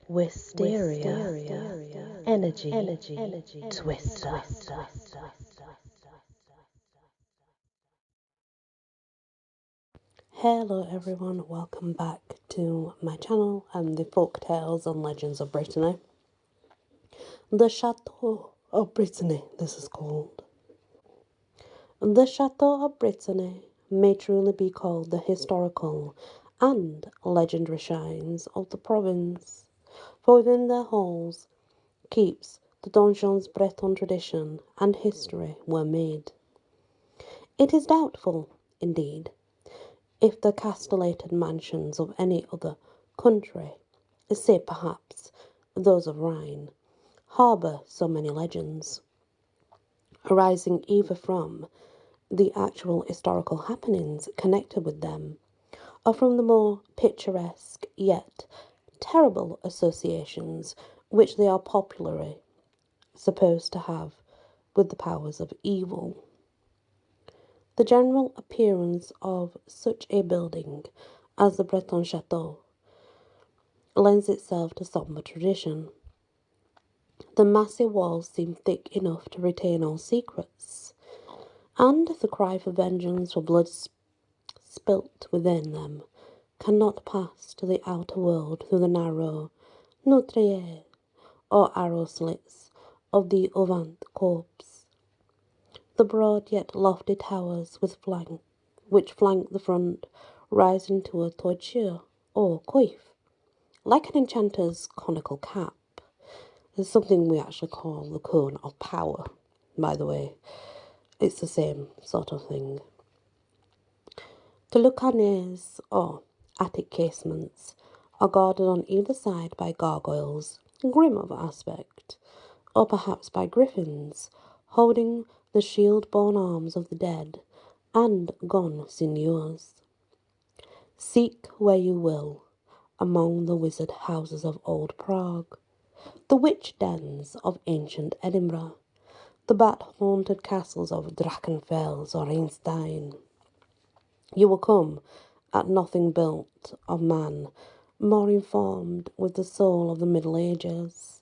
Wysteria, energy, twister. Hello everyone, welcome back to my channel and the folk tales and legends of Brittany. The Châteaux of Britany, this is called. The Châteaux of Britany may truly be called the historical and legendary shrines of the province, for within their halls, keeps, the donjons Breton tradition and history were made. It is doubtful, indeed, if the castellated mansions of any other country, say perhaps those of Rhine, harbour so many legends, arising either from the actual historical happenings connected with them, or from the more picturesque yet terrible associations which they are popularly supposed to have with the powers of evil. The general appearance of such a building as the Breton Château lends itself to sombre tradition. The massive walls seem thick enough to retain all secrets, and the cry for vengeance for blood spilt within them cannot pass to the outer world through the narrow meurtrières or arrow slits of the auvent corps. The broad yet lofty towers which flank the front rise into a toiture or coif, like an enchanter's conical cap. There's something we actually call the cone of power, by the way. It's the same sort of thing. The lucarnes, or attic casements, are guarded on either side by gargoyles, grim of aspect, or perhaps by griffins, holding the shield-borne arms of the dead and gone seigneurs. Seek where you will, among the wizard houses of old Prague, the witch dens of ancient Edinburgh, the bat-haunted castles of Drachenfels or Einstein, you will come at nothing built of man more informed with the soul of the Middle Ages,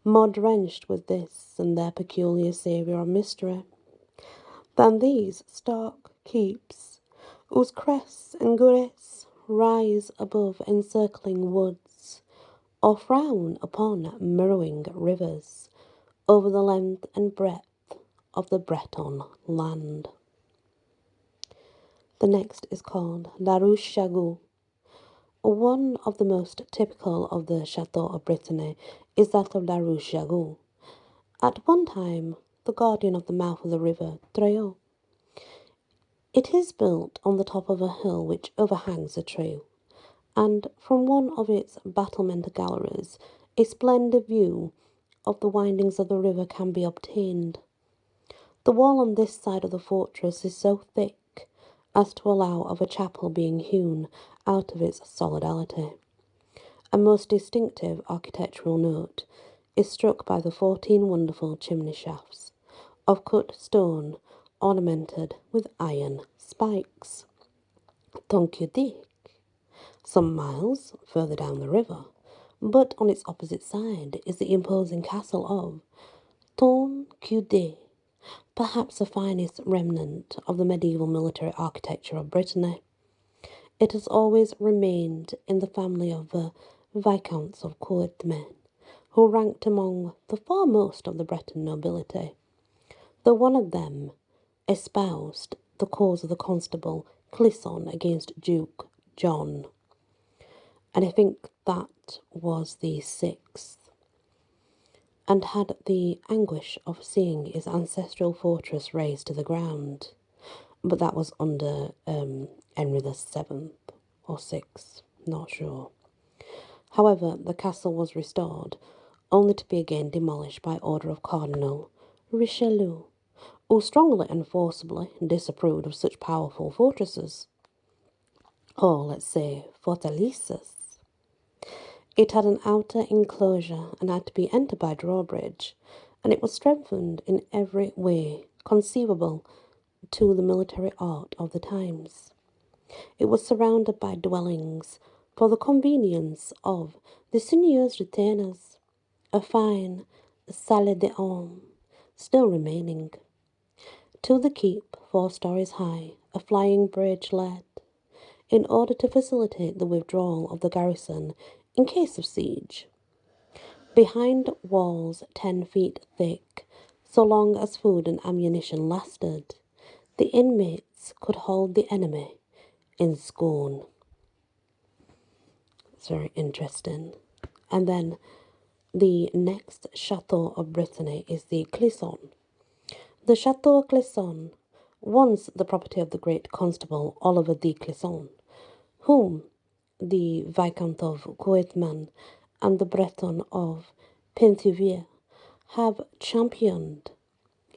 more drenched with this and their peculiar savour of mystery, than these stark keeps, whose crests and gurrets rise above encircling woods, or frown upon mirroring rivers over the length and breadth of the Breton land. The next is called La Roche-Chagou. One of the most typical of the Châteaux of Britany is that of La Roche-Chagou, at one time the guardian of the mouth of the river Trèaux. It is built on the top of a hill which overhangs a tree, and from one of its battlemented galleries a splendid view of the windings of the river can be obtained. The wall on this side of the fortress is so thick as to allow of a chapel being hewn out of its solidity. A most distinctive architectural note is struck by the 14 wonderful chimney shafts of cut stone ornamented with iron spikes. Tonquédic, some miles further down the river, but on its opposite side is the imposing castle of Tonquédic, perhaps the finest remnant of the medieval military architecture of Brittany. It has always remained in the family of the Viscounts of Courtenay, who ranked among the foremost of the Breton nobility, though one of them espoused the cause of the constable Clisson against Duke John, and I think that was the 6th, and had the anguish of seeing his ancestral fortress razed to the ground. But that was under Henry the 7th or 6th, not sure. However, the castle was restored, only to be again demolished by order of Cardinal Richelieu, who strongly and forcibly disapproved of such powerful fortresses, or let's say fortalices. It had an outer enclosure and had to be entered by drawbridge, and it was strengthened in every way conceivable to the military art of the times. It was surrounded by dwellings for the convenience of the seigneur's retainers, a fine salle d'armes still remaining. To the keep, 4 stories high, a flying bridge led, in order to facilitate the withdrawal of the garrison in case of siege. Behind walls 10 feet thick, so long as food and ammunition lasted, the inmates could hold the enemy in scorn. It's very interesting. And then the next Château of Britany is the Clisson. The Château of Clisson, once the property of the great constable Oliver de Clisson, whom the Viscount of Coetman and the Breton of Penthievre have championed,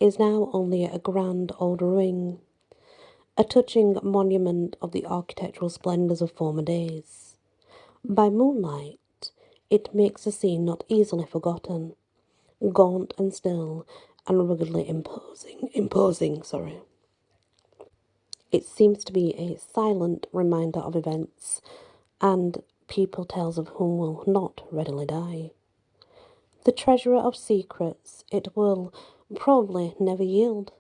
is now only a grand old ruin, a touching monument of the architectural splendours of former days. By moonlight, it makes a scene not easily forgotten, gaunt and still, and ruggedly imposing. It seems to be a silent reminder of events, and people tales of whom will not readily die. The treasurer of secrets, it will probably never yield.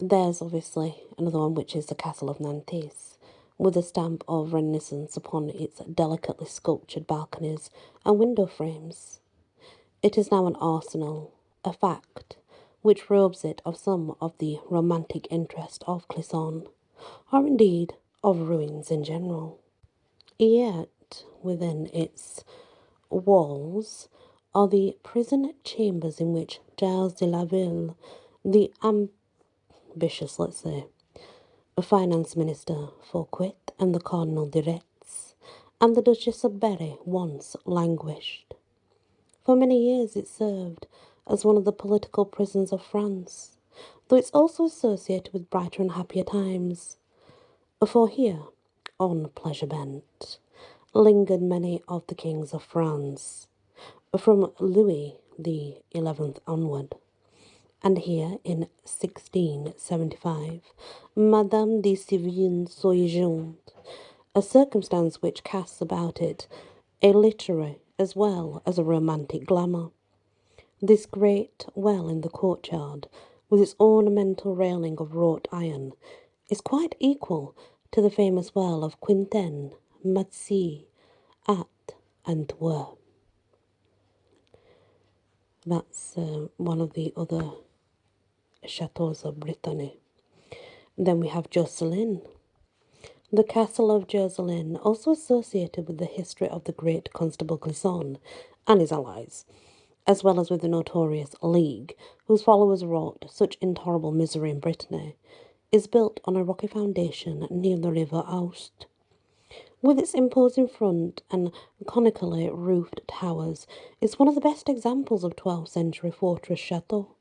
There's obviously another one, which is the Castle of Nantes, with a stamp of Renaissance upon its delicately sculptured balconies and window frames. It is now an arsenal, a fact, which robes it of some of the romantic interest of Clisson, or indeed of ruins in general. Yet, within its walls are the prison chambers in which Giles de la Ville, the ambitious, a finance minister, Fouquet, and the Cardinal de Retz, and the Duchess of Berry once languished. For many years it served as one of the political prisons of France, though it's also associated with brighter and happier times. For here, on pleasure bent, lingered many of the kings of France, from Louis the 11th onward. And here, in 1675, Madame de Sévigné sojourned, a circumstance which casts about it a literary as well as a romantic glamour. This great well in the courtyard, with its ornamental railing of wrought iron, is quite equal to the famous well of Quintin Matsy at Antwerp. That's one of the other Châteaus of Britany. Then we have Josselin. The castle of Josselin, also associated with the history of the great Constable Clisson and his allies, as well as with the notorious League, whose followers wrought such intolerable misery in Brittany, is built on a rocky foundation near the river Aust. With its imposing front and conically roofed towers, it's one of the best examples of 12th century fortress chateau.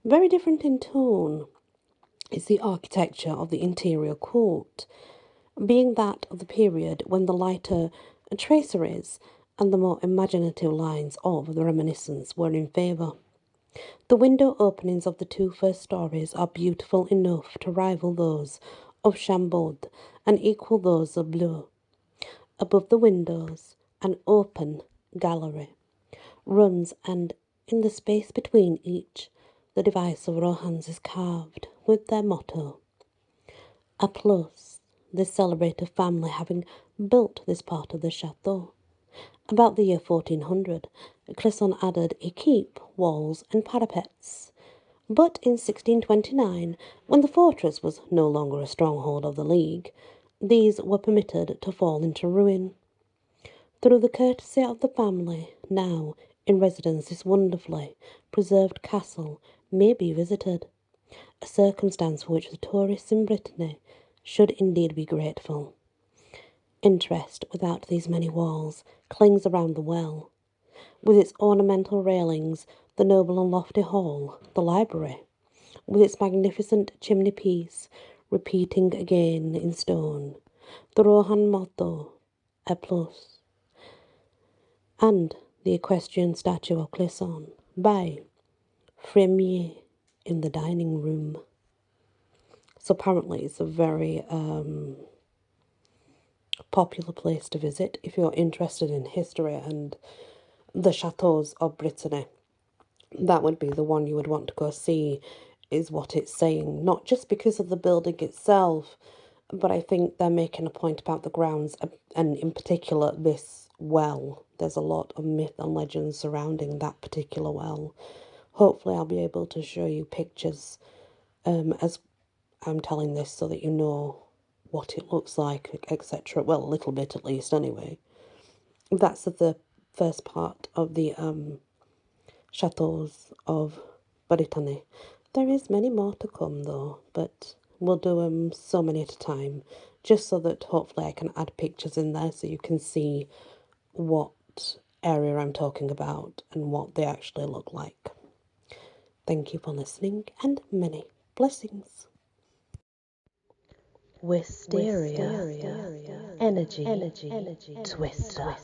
Very different in tone is the architecture of the interior court, being that of the period when the lighter traceries and the more imaginative lines of the reminiscence were in favour. The window openings of the 2 first stories are beautiful enough to rival those of Chambord and equal those of Bleu. Above the windows, an open gallery runs, and in the space between each, the device of Rohans is carved, with their motto, A plus, this celebrated family having built this part of the chateau. About the year 1400, Clisson added a keep, walls, and parapets. But in 1629, when the fortress was no longer a stronghold of the League, these were permitted to fall into ruin. Through the courtesy of the family, now in residence, this wonderfully preserved castle may be visited, a circumstance for which the tourists in Brittany should indeed be grateful. Interest, without these many walls, clings around the well, with its ornamental railings, the noble and lofty hall, the library, with its magnificent chimney-piece, repeating again in stone the Rohan motto, A plus, and the equestrian statue of Clisson by Fremier in the dining room. So apparently it's a very popular place to visit if you're interested in history and the Châteaus of Britany. That would be the one you would want to go see, is what it's saying. Not just because of the building itself, but I think they're making a point about the grounds, and in particular this well. There's a lot of myth and legends surrounding that particular well. Hopefully I'll be able to show you pictures as I'm telling this, so that you know what it looks like, etc. Well, a little bit at least, anyway. That's the first part of the Châteaus of Britany. There is many more to come though, but we'll do them so many at a time, just so that hopefully I can add pictures in there so you can see what area I'm talking about and what they actually look like. Thank you for listening, and many blessings. Wysteria, energy, twister.